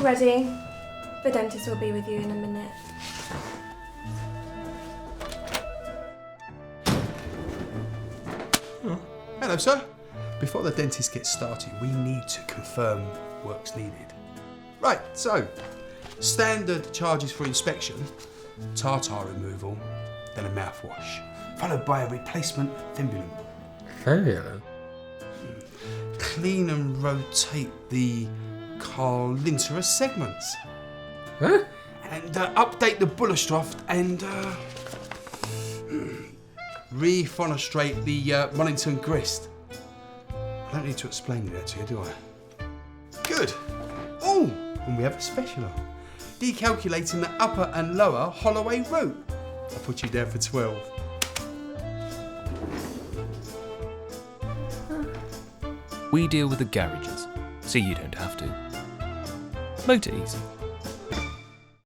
ready. The dentist will be with you in a minute. Oh, hello, sir. Before the dentist gets started, we need to confirm work's needed. Right, so, standard charges for inspection, tartar removal, then a mouthwash, followed by a replacement fibulum. Fibulum? Clean and rotate the car linterer segments. Huh? And update the Bullerstraft and refenestrate the Mullington grist. I don't need to explain that to you, do I? Good. Oh, and we have a special on. Decalculating the upper and lower Holloway route. I'll put you down for 12. We deal with the garages, so you don't have to. MotorEasy.